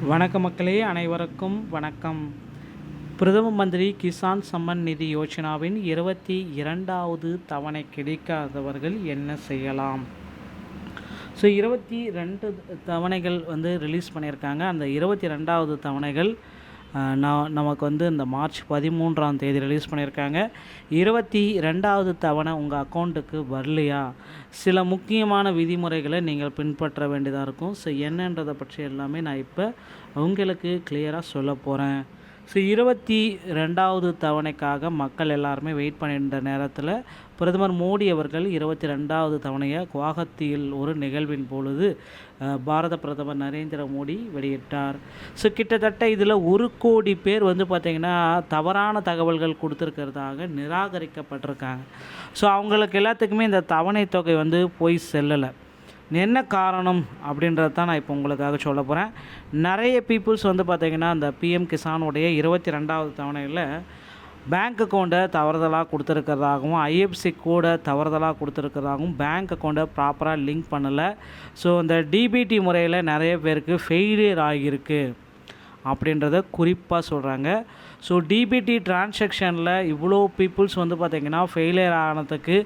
வணக்க மக்களே, அனைவருக்கும் வணக்கம். பிரதம மந்திரி கிசான் சம்மன் நிதி யோஜனாவின் 22வது தவணை கிடைக்காதவர்கள் என்ன செய்யலாம்? ஸோ 22 தவணைகள் ரிலீஸ் பண்ணியிருக்காங்க. அந்த 22வது தவணைகள் நமக்கு இந்த மார்ச் 13ஆம் தேதி ரிலீஸ் பண்ணியிருக்காங்க. 22வது தவணை உங்கள் அக்கௌண்ட்டுக்கு வரலையா? சில முக்கியமான விதிமுறைகளை நீங்கள் பின்பற்ற வேண்டியதாக இருக்கும். ஸோ என்னன்றதை பற்றி எல்லாமே நான் இப்போ உங்களுக்கு கிளியராக சொல்ல போகிறேன். ஸோ 22வது தவணைக்காக மக்கள் எல்லாருமே வெயிட் பண்ணியிருந்த நேரத்தில் பிரதமர் மோடி அவர்கள் 22வது தவணையை குவாஹத்தியில் ஒரு நிகழ்வின் பொழுது பாரத பிரதமர் நரேந்திர மோடி வெளியிட்டார். ஸோ கிட்டத்தட்ட இதில் 1 கோடி பேர் பார்த்திங்கன்னா தவறான தகவல்கள் கொடுத்துருக்கிறதாக நிராகரிக்கப்பட்டிருக்காங்க. ஸோ அவங்களுக்கு எல்லாத்துக்குமே இந்த தவணை தொகை போய் செல்லலை. என்ன காரணம் அப்படின்றது தான் நான் இப்போ உங்களுக்காக சொல்ல போகிறேன். நிறைய பீப்புள்ஸ் பார்த்திங்கன்னா அந்த பிஎம் கிசானுடைய 22வது தவணையில் பேங்க் அக்கௌண்ட்டை தவறுதலாக கொடுத்துருக்கிறதாகவும் ஐஎஃப்சி கோடை தவறுதலாக கொடுத்துருக்கிறதாகவும் பேங்க் அக்கௌண்ட்டை ப்ராப்பராக லிங்க் பண்ணலை. ஸோ இந்த டிபிடி முறையில் நிறைய பேருக்கு ஃபெயிலியர் ஆகியிருக்கு அப்படின்றத குறிப்பாக சொல்கிறாங்க. ஸோ டிபிடி டிரான்சாக்ஷனில் இவ்வளோ பீப்புள்ஸ் பார்த்திங்கன்னா ஃபெயிலியர் ஆனதுக்கு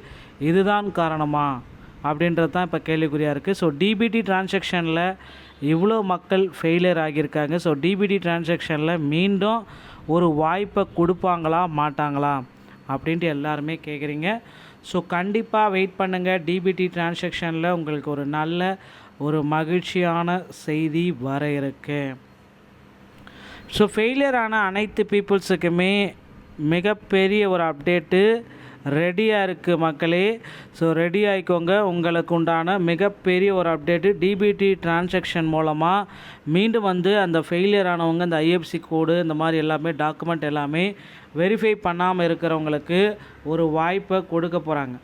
இதுதான் காரணமா அப்படின்றது தான் இப்போ கேள்விக்குறியாக இருக்குது. ஸோ டிபிடி டிரான்சாக்ஷனில் இவ்வளோ மக்கள் ஃபெயிலியர் ஆகியிருக்காங்க. ஸோ டிபிடி டிரான்சாக்ஷனில் மீண்டும் ஒரு வாய்ப்பை கொடுப்பாங்களா மாட்டாங்களா அப்படின்ட்டு எல்லாருமே கேட்குறீங்க. ஸோ கண்டிப்பாக வெயிட் பண்ணுங்கள். டிபிடி டிரான்சாக்ஷனில் உங்களுக்கு ஒரு நல்ல ஒரு மகிழ்ச்சியான செய்தி வர இருக்கு. ஸோ ஃபெயிலியர் ஆன அனைத்து பீப்புள்ஸுக்குமே மிகப்பெரிய ஒரு அப்டேட்டு ரெடியாக இருக்குது மக்களே. ஸோ ரெடி ஆகிக்கோங்க. உங்களுக்கு உண்டான மிகப்பெரிய ஒரு அப்டேட்டு டிபிடி டிரான்சாக்ஷன் மூலமாக மீண்டும் அந்த ஃபெயிலியர் ஆனவங்க இந்த ஐஎஃப்சி கோடு இந்த மாதிரி எல்லாமே டாக்குமெண்ட் எல்லாமே வெரிஃபை பண்ணாமல் இருக்கிறவங்களுக்கு ஒரு வாய்ப்பை கொடுக்க போகிறாங்க.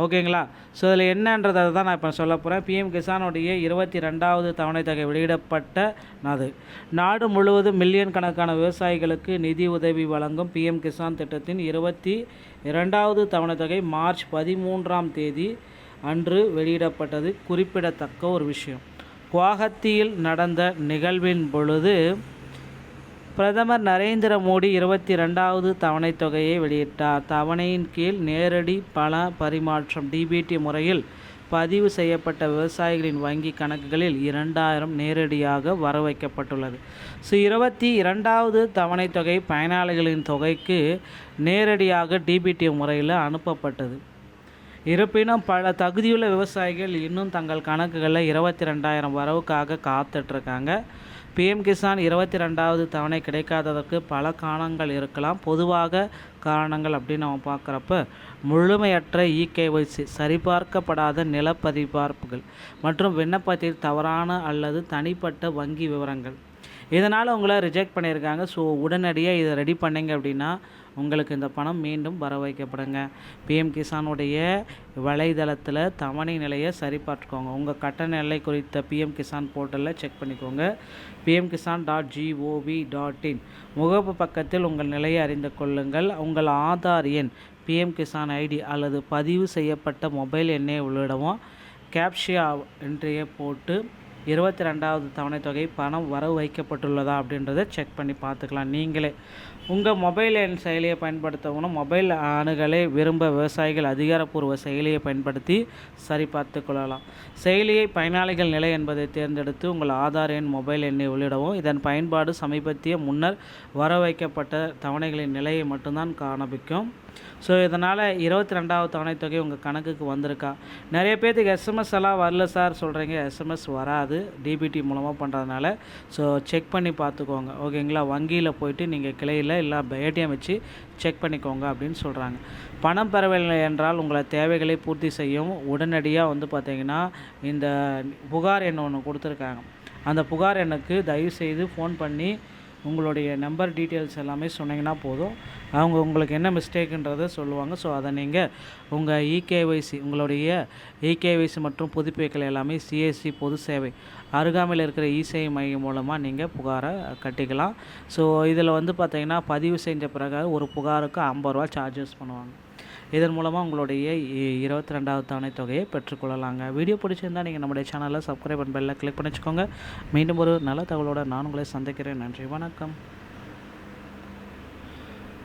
ஓகேங்களா? ஸோ இதில் என்னன்றதை தான் நான் இப்போ சொல்ல போகிறேன். பிஎம் கிசானுடைய 22வது தவணை தொகை வெளியிடப்பட்ட நாடு முழுவதும் மில்லியன் கணக்கான விவசாயிகளுக்கு நிதி உதவி வழங்கும் பிஎம் கிசான் திட்டத்தின் 22வது தவணை தொகை மார்ச் 13ஆம் தேதி அன்று வெளியிடப்பட்டது குறிப்பிடத்தக்க ஒரு விஷயம். குவாஹத்தியில் நடந்த நிகழ்வின் பொழுது பிரதமர் நரேந்திர மோடி 22வது தவணை தொகையை வெளியிட்டார். தவணையின் கீழ் நேரடி பண பரிமாற்றம் டிபிடி முறையில் பதிவு செய்யப்பட்ட விவசாயிகளின் வங்கி கணக்குகளில் 2000 நேரடியாக வர வைக்கப்பட்டுள்ளது. ஸோ 22வது தவணை தொகை பயனாளிகளின் தொகைக்கு நேரடியாக டிபிடி முறையில் அனுப்பப்பட்டது. இருப்பினும் பல தகுதியுள்ள விவசாயிகள் இன்னும் தங்கள் கணக்குகளில் 22,000 வரவுக்காக காத்துட்ருக்காங்க. பிஎம் கிசான் 22வது தவணை கிடைக்காததற்கு பல காரணங்கள் இருக்கலாம். பொதுவாக காரணங்கள் அப்படின்னு நம்ம பார்க்குறப்ப முழுமையற்ற இகேஒய்சி, சரிபார்க்கப்படாத நிலப்பதிபார்ப்புகள் மற்றும் விண்ணப்பத்தில் தவறான அல்லது தனிப்பட்ட வங்கி விவரங்கள், இதனால் உங்களை ரிஜெக்ட் பண்ணியிருக்காங்க. ஸோ உடனடியாக இதை ரெடி பண்ணிங்க அப்படின்னா உங்களுக்கு இந்த பணம் மீண்டும் வர வைக்கப்படுங்க. பிஎம் கிசானுடைய வலைதளத்தில் தவணை நிலையை சரிபார்த்துக்கோங்க. உங்கள் கட்டண நிலை குறித்த பிஎம் கிசான் போர்ட்டலில் செக் பண்ணிக்கோங்க. pmkisan.gov.in முகப்பு பக்கத்தில் உங்கள் நிலையை அறிந்து கொள்ளுங்கள். உங்கள் ஆதார் எண், பிஎம் கிசான் ஐடி அல்லது பதிவு செய்யப்பட்ட மொபைல் எண்ணை உள்ளிடவும் கேப்ஷா என்ட்ரியை போட்டு 22வது தவணை தொகை பணம் வரவு வைக்கப்பட்டுள்ளதா அப்படின்றத செக் பண்ணி பார்த்துக்கலாம். நீங்களே உங்கள் மொபைல் எண் செயலியை பயன்படுத்தவும் மொபைல் அணுகலை விரும்ப விவசாயிகள் அதிகாரப்பூர்வ செயலியை பயன்படுத்தி சரிபார்த்து கொள்ளலாம். செயலியை பயனாளிகள் நிலை என்பதை தேர்ந்தெடுத்து உங்கள் ஆதார் எண், மொபைல் எண்ணை உள்ளிடவும். இதன் பயன்பாடு சமீபத்திய முன்னர் வர வைக்கப்பட்ட தவணைகளின் நிலையை மட்டும்தான் காண்பிக்கும். ஸோ இதனால் 22வது தவணை தொகை உங்கள் கணக்குக்கு வந்திருக்கா? நிறைய பேர்த்துக்கு எஸ்எம்எஸ் எல்லாம் வரல சார் சொல்கிறீங்க. எஸ்எம்எஸ் வராது டிபிடி மூலமாக பண்ணுறதுனால. ஸோ செக் பண்ணி பார்த்துக்கோங்க. ஓகேங்களா? வங்கியில் போய்ட்டு நீங்கள் கிளையில் இல்லை ஏடிஎம் வச்சு செக் பண்ணிக்கோங்க அப்படின்னு சொல்கிறாங்க. பணம் பெறவில்லை என்றால் உங்களை தேவைகளை பூர்த்தி செய்யும் உடனடியாக பார்த்திங்கன்னா இந்த புகார் எண் ஒன்று கொடுத்துருக்காங்க. அந்த புகார் எண்ணுக்கு தயவுசெய்து ஃபோன் பண்ணி உங்களுடைய நம்பர் டீட்டெயில்ஸ் எல்லாமே சொன்னீங்கன்னா போதும். அவங்க உங்களுக்கு என்ன மிஸ்டேக்குன்றதை சொல்லுவாங்க. ஸோ அதை நீங்கள் உங்கள் இகேஒய்சி, உங்களுடைய இகேஒய்சி மற்றும் புதுப்பிக்கல் எல்லாமே சிஎஸ்சி பொது சேவை அருகாமையில் இருக்கிற இசேவை மையம் மூலமாக நீங்கள் புகாரை கட்டிக்கலாம். ஸோ இதில் பார்த்திங்கன்னா பதிவு செஞ்ச பிறகு ஒரு புகாருக்கு 50 ரூபா சார்ஜஸ் பண்ணுவாங்க. இதன் மூலமாக உங்களுடைய 22வது தவணை தொகையை பெற்றுக்கொள்ளலாங்க. வீடியோ பிடிச்சிருந்தால் நீங்கள் நம்முடைய சேனலை சப்ஸ்கிரைப் பண்ண பெல்லை கிளிக் பண்ணி வச்சுக்கோங்க. மீண்டும் ஒரு நல்ல தகவலோடு நான் உங்களை சந்திக்கிறேன். நன்றி, வணக்கம்.